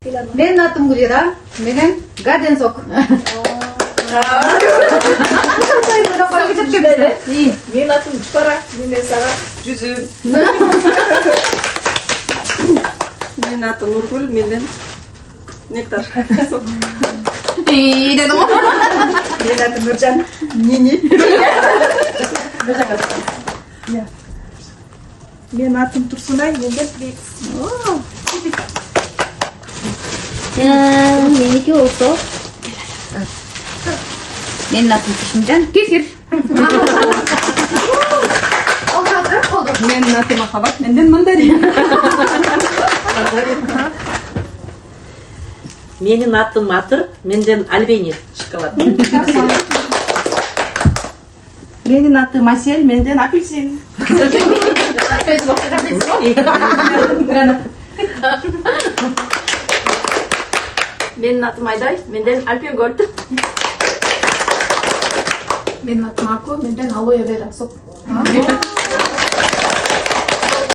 Менин атым Гүлира, менен Гаденсок. Менин атым Чупара, менен сага жүзү. Менин атым Нургүл, менен Нектар. Dedim o. Менин атым Нуржан, Нини. Менин атым Турсунай, менен Бекс. Meniki olsa. Menin atım Kışımcan. Kekir. Oldu. Менин атым Махаббат, менен Мандарин. Менин атым Атыр, менден Альбени шоколад. Менин атым Асель, менден Апельсин. Менин атым Айдай, менден Альпенгольд. Менин атым Аку, менден алоэ вера сок.